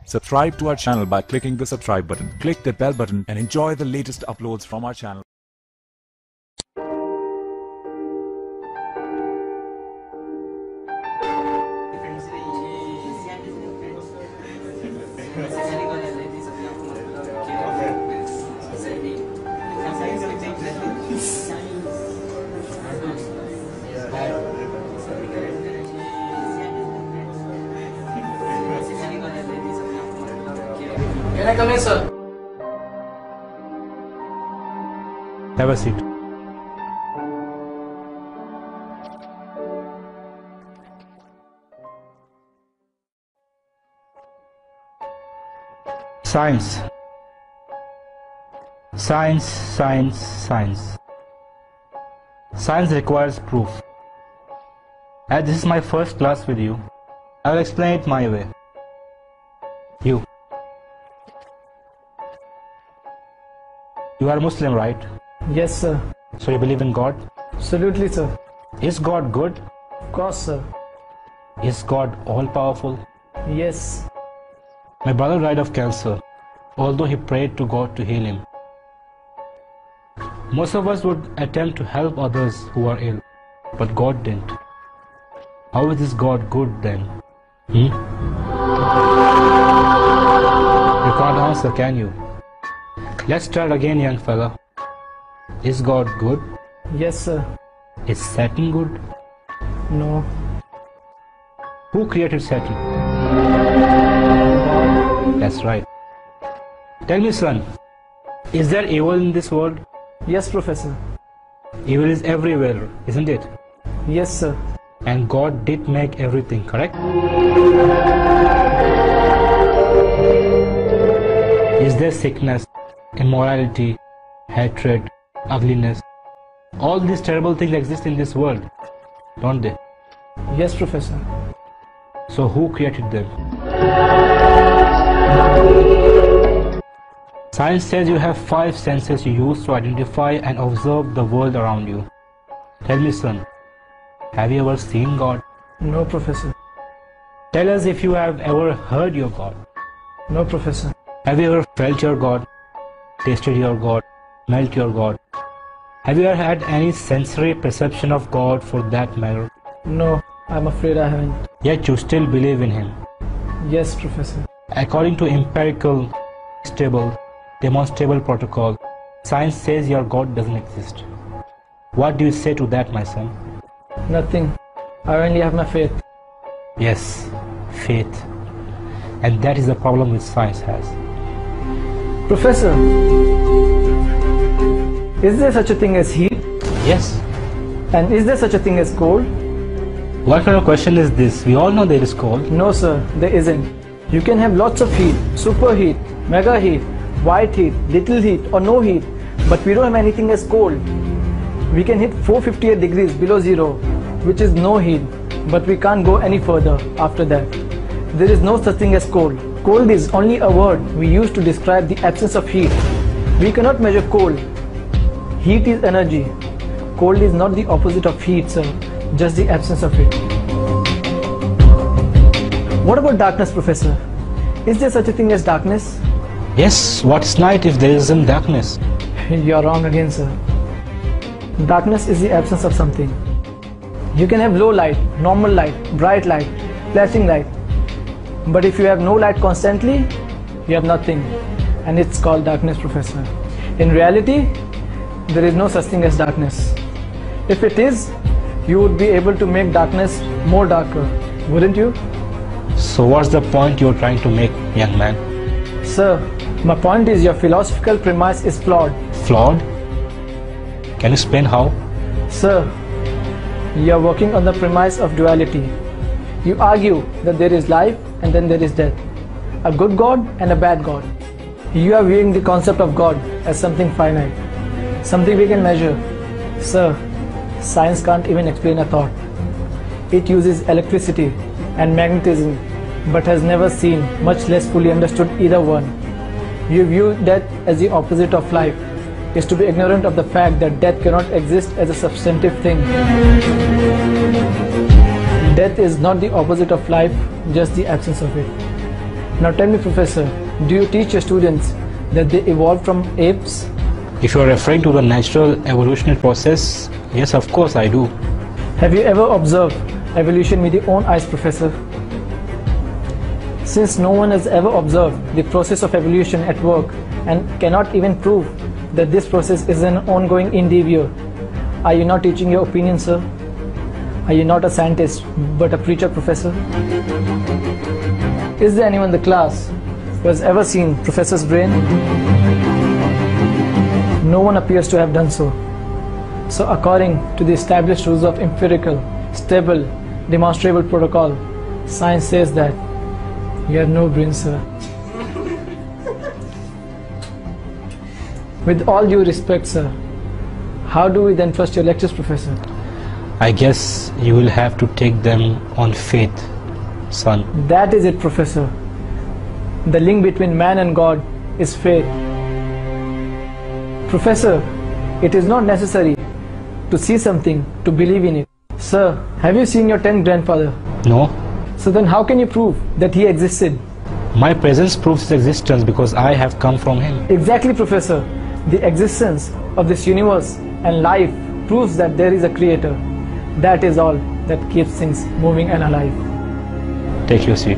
Subscribe to our channel by clicking the subscribe button. Click the bell button and enjoy the latest uploads from our channel. Can I come in, sir? Have a seat. Science. Science, science, science. Science requires proof. As this is my first class with you, I will explain it my way. You are Muslim, right? Yes, sir. So you believe in God? Absolutely, sir. Is God good? Of course, sir. Is God all-powerful? Yes. My brother died of cancer, although he prayed to God to heal him. Most of us would attempt to help others who are ill, but God didn't. How is this God good then? You can't answer, can you? Let's start again, young fella. Is God good? Yes, sir. Is Satan good? No. Who created Satan? That's right. Tell me, son, is there evil in this world? Yes, Professor. Evil is everywhere, isn't it? Yes, sir. And God did make everything, correct? Is there sickness, immorality, hatred, ugliness? All these terrible things exist in this world, don't they? Yes, Professor. So who created them? Science says you have 5 senses you use to identify and observe the world around you. Tell me, son, have you ever seen God? No, Professor. Tell us if you have ever heard your God. No, Professor. Have you ever felt your God, tasted your God, smelt your God? Have you ever had any sensory perception of God for that matter? No, I'm afraid I haven't. Yet you still believe in Him. Yes, Professor. According to empirical, stable, demonstrable protocol, science says your God doesn't exist. What do you say to that, my son? Nothing. I only have my faith. Yes, faith. And that is the problem which science has. Professor, is there such a thing as heat? Yes. And is there such a thing as cold? What kind of question is this? We all know there is cold. No, sir, there isn't. You can have lots of heat, superheat, mega heat, white heat, little heat or no heat, but we don't have anything as cold. We can hit 458 degrees below zero, which is no heat, but we can't go any further after that. There is no such thing as cold. Cold is only a word we use to describe the absence of heat. We cannot measure cold. Heat is energy. Cold is not the opposite of heat, sir, just the absence of it. What about darkness, Professor? Is there such a thing as darkness? Yes, what's night if there isn't darkness? You're wrong again, sir. Darkness is the absence of something. You can have low light, normal light, bright light, flashing light. But if you have no light constantly, you have nothing. And it's called darkness, Professor. In reality, there is no such thing as darkness. If it is, you would be able to make darkness more darker, wouldn't you? So what's the point you're trying to make, young man? Sir, my point is your philosophical premise is flawed. Flawed? Can you explain how? Sir, you are working on the premise of duality. You argue that there is life and then there is death. A good God and a bad God. You are viewing the concept of God as something finite, something we can measure. Sir, science can't even explain a thought. It uses electricity and magnetism, but has never seen, much less fully understood either one. You view death as the opposite of life, is to be ignorant of the fact that death cannot exist as a substantive thing. Death is not the opposite of life, just the absence of it. Now tell me, Professor, do you teach your students that they evolved from apes? If you are referring to the natural evolutionary process, yes, of course I do. Have you ever observed evolution with your own eyes, Professor? Since no one has ever observed the process of evolution at work and cannot even prove that this process is an ongoing endeavor, are you not teaching your opinion, sir? Are you not a scientist but a preacher, Professor? Is there anyone in the class who has ever seen Professor's brain? No one appears to have done so. So according to the established rules of empirical, stable, demonstrable protocol, science says that you have no brain, sir. With all due respect, sir, how do we then trust your lectures, Professor? I guess you will have to take them on faith, son. That is it, Professor. The link between man and God is faith. Professor, it is not necessary to see something to believe in it. Sir, have you seen your 10th grandfather? No. So then how can you prove that he existed? My presence proves his existence because I have come from him. Exactly, Professor. The existence of this universe and life proves that there is a creator. That is all that keeps things moving and alive. Take your seat.